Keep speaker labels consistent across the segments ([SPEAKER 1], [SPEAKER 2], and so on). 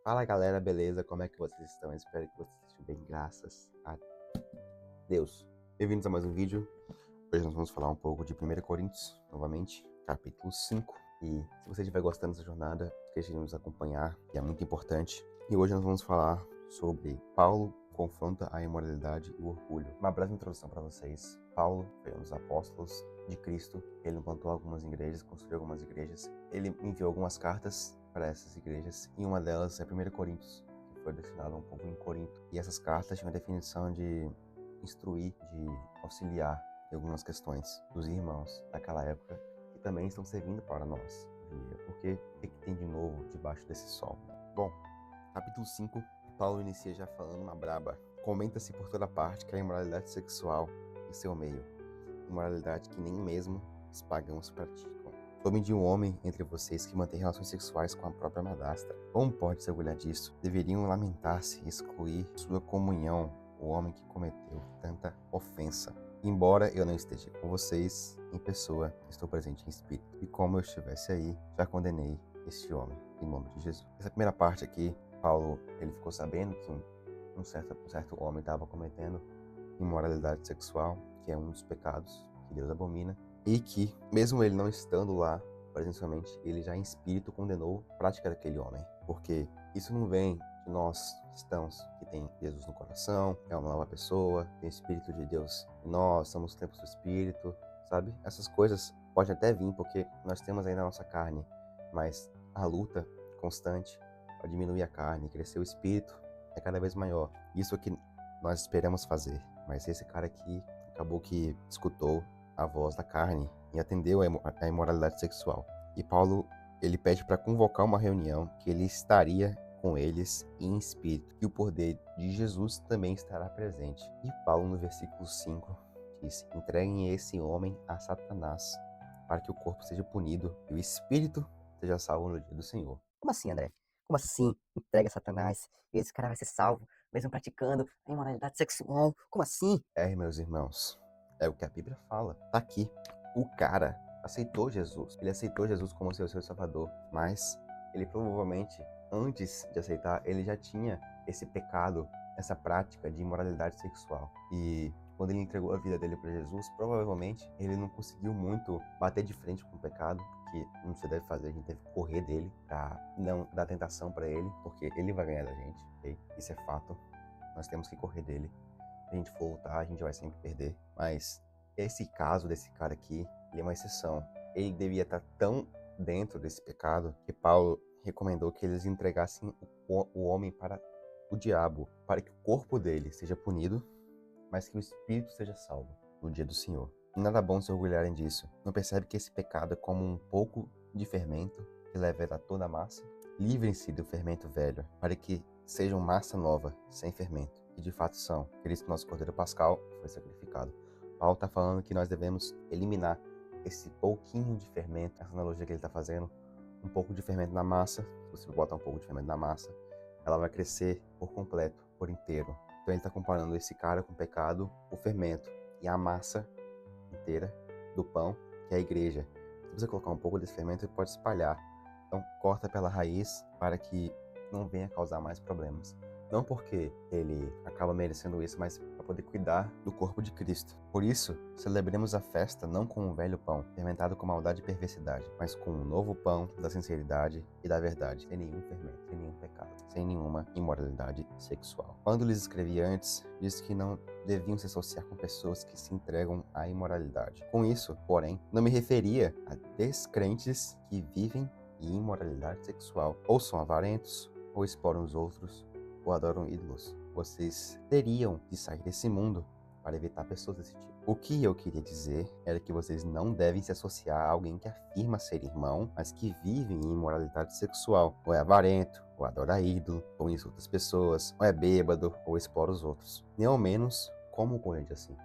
[SPEAKER 1] Fala galera, beleza? Como é que vocês estão? Eu espero que vocês estejam bem, graças a Deus. Bem-vindos a mais um vídeo. Hoje nós vamos falar um pouco de 1 Coríntios, novamente, capítulo 5. E se você estiver gostando dessa jornada, não deixe de nos acompanhar, que é muito importante. E hoje nós vamos falar sobre Paulo confronta a imoralidade e o orgulho. Uma breve introdução para vocês. Paulo foi um dos apóstolos de Cristo. Ele implantou algumas igrejas, construiu algumas igrejas. Ele enviou algumas cartas para essas igrejas, e uma delas é 1 Coríntios, que foi destinado a um povo em Corinto. E essas cartas tinham a definição de instruir, de auxiliar em algumas questões dos irmãos daquela época, que também estão servindo para nós hoje em dia. Porque o que tem de novo debaixo desse sol? Bom, capítulo 5, Paulo inicia já falando uma braba. Comenta-se por toda parte que a imoralidade sexual em seu meio, imoralidade que nem mesmo os pagãos praticam. Tome de um homem entre vocês que mantém relações sexuais com a própria madrasta. Como pode se orgulhar disso? Deveriam lamentar-se e excluir sua comunhão o homem que cometeu tanta ofensa. Embora eu não esteja com vocês em pessoa, estou presente em espírito. E como eu estivesse aí, já condenei este homem, em nome de Jesus. Essa primeira parte aqui, Paulo, ele ficou sabendo que um certo homem estava cometendo imoralidade sexual, que é um dos pecados que Deus abomina, e que, mesmo ele não estando lá presencialmente, ele já em espírito condenou a prática daquele homem, porque isso não vem de nós cristãos que tem Jesus no coração, é uma nova pessoa, tem o Espírito de Deus em nós, somos templos do Espírito, sabe? Essas coisas podem até vir porque nós temos aí na nossa carne, mas a luta constante para diminuir a carne, crescer o Espírito é cada vez maior. Isso é o que nós esperamos fazer. Mas esse cara aqui acabou que escutou a voz da carne e atendeu a imoralidade sexual. E Paulo, ele pede para convocar uma reunião, que ele estaria com eles em espírito, e o poder de Jesus também estará presente. E Paulo, no versículo 5, diz: entreguem esse homem a Satanás, para que o corpo seja punido e o espírito seja salvo no dia do Senhor.
[SPEAKER 2] Como assim, André? Como assim? Entrega a Satanás? Esse cara vai ser salvo, mesmo praticando a imoralidade sexual? Como assim?
[SPEAKER 1] Meus irmãos, é o que a Bíblia fala. Tá aqui. O cara aceitou Jesus. Ele aceitou Jesus como seu Salvador. Mas ele provavelmente, antes de aceitar, ele já tinha esse pecado, essa prática de imoralidade sexual. E quando ele entregou a vida dele para Jesus, provavelmente ele não conseguiu muito bater de frente com o pecado, que não se deve fazer, a gente deve correr dele para não dar tentação para ele, porque ele vai ganhar da gente, ok? Isso é fato. Nós temos que correr dele. Se a gente for lutar, a gente vai sempre perder. Mas esse caso desse cara aqui, ele é uma exceção. Ele devia estar tão dentro desse pecado que Paulo recomendou que eles entregassem o homem para o diabo, para que o corpo dele seja punido, mas que o espírito seja salvo no dia do Senhor. E nada bom se orgulharem disso. Não percebe que esse pecado é como um pouco de fermento que leva a toda a massa? Livrem-se do fermento velho, para que sejam massa nova, sem fermento, que de fato são. Cristo, nosso Cordeiro Pascal, foi sacrificado. Paulo está falando que nós devemos eliminar esse pouquinho de fermento, essa analogia que ele está fazendo, um pouco de fermento na massa. Se você botar um pouco de fermento na massa, ela vai crescer por completo, por inteiro. Então ele está comparando esse cara com o pecado, o fermento e a massa inteira do pão, que é a igreja. Se você colocar um pouco desse fermento, ele pode espalhar. Então corta pela raiz para que não venha causar mais problemas. Não porque ele acaba merecendo isso, mas para poder cuidar do corpo de Cristo. Por isso, celebremos a festa não com um velho pão, fermentado com maldade e perversidade, mas com um novo pão da sinceridade e da verdade, sem nenhum fermento, sem nenhum pecado, sem nenhuma imoralidade sexual. Quando lhes escrevi antes, disse que não deviam se associar com pessoas que se entregam à imoralidade. Com isso, porém, não me referia a descrentes que vivem em imoralidade sexual, ou são avarentos, ou exploram os outros, ou adoram ídolos. Vocês teriam de sair desse mundo para evitar pessoas desse tipo. O que eu queria dizer era que vocês não devem se associar a alguém que afirma ser irmão, mas que vive em imoralidade sexual, ou é avarento, ou adora ídolo, ou insulta as pessoas, ou é bêbado, ou explora os outros. Nem ao menos como com ele assim.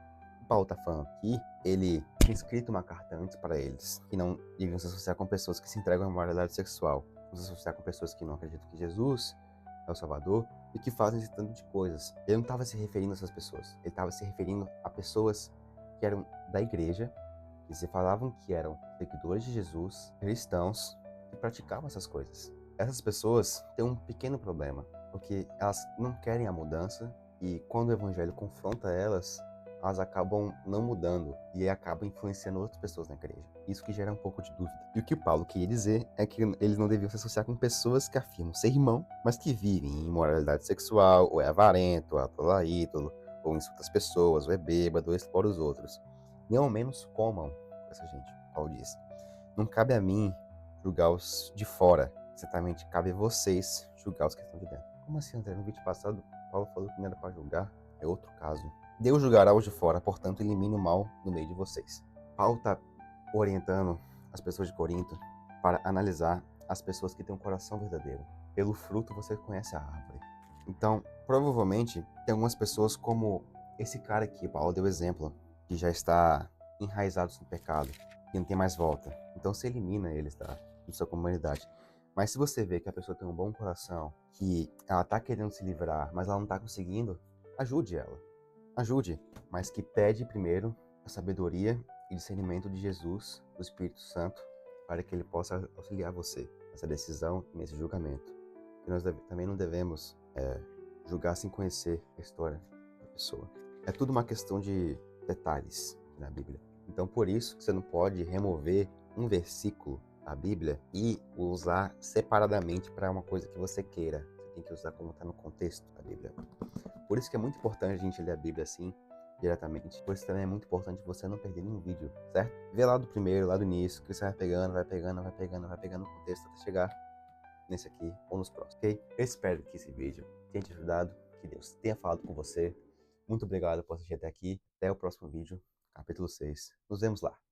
[SPEAKER 1] O Paulo está falando que ele tinha escrito uma carta antes para eles, que não deviam se associar com pessoas que se entregam à imoralidade sexual, não se associar com pessoas que não acreditam que Jesus é o Salvador, e que fazem esse tanto de coisas. Ele não estava se referindo a essas pessoas. Ele estava se referindo a pessoas que eram da igreja, que se falavam que eram seguidores de Jesus, cristãos, que praticavam essas coisas. Essas pessoas têm um pequeno problema, porque elas não querem a mudança e quando o evangelho confronta elas, elas acabam não mudando e aí acabam influenciando outras pessoas na igreja. Isso que gera um pouco de dúvida. E o que Paulo queria dizer é que eles não deviam se associar com pessoas que afirmam ser irmão, mas que vivem em imoralidade sexual, ou é avarento, ou adora ídolo, ou insulta as pessoas, ou é bêbado, ou explora os outros. Nem ao menos comam com essa gente, Paulo diz. Não cabe a mim julgar os de fora, certamente cabe a vocês julgar os que estão de dentro. Como assim, André? No vídeo passado, Paulo falou que não era para julgar. É outro caso. Deus julgará os de fora, portanto, elimine o mal no meio de vocês. Paulo está orientando as pessoas de Corinto para analisar as pessoas que têm um coração verdadeiro. Pelo fruto você conhece a árvore. Então, provavelmente, tem algumas pessoas como esse cara aqui, Paulo deu exemplo, que já está enraizados no pecado, que não tem mais volta. Então, você elimina eles da sua comunidade. Mas se você vê que a pessoa tem um bom coração, que ela está querendo se livrar, mas ela não está conseguindo, ajude ela. Ajude, mas que pede primeiro a sabedoria e discernimento de Jesus, do Espírito Santo, para que ele possa auxiliar você nessa decisão e nesse julgamento. E nós também não devemos julgar sem conhecer a história da pessoa. É tudo uma questão de detalhes na Bíblia. Então, por isso que você não pode remover um versículo da Bíblia e usar separadamente para uma coisa que você queira. Você tem que usar como está no contexto da Bíblia. Por isso que é muito importante a gente ler a Bíblia assim, diretamente. Por isso também é muito importante você não perder nenhum vídeo, certo? Vê lá do primeiro, lá do início, que você vai pegando o contexto até chegar nesse aqui ou nos próximos, ok? Eu espero que esse vídeo tenha te ajudado, que Deus tenha falado com você. Muito obrigado por assistir até aqui. Até o próximo vídeo, capítulo 6. Nos vemos lá.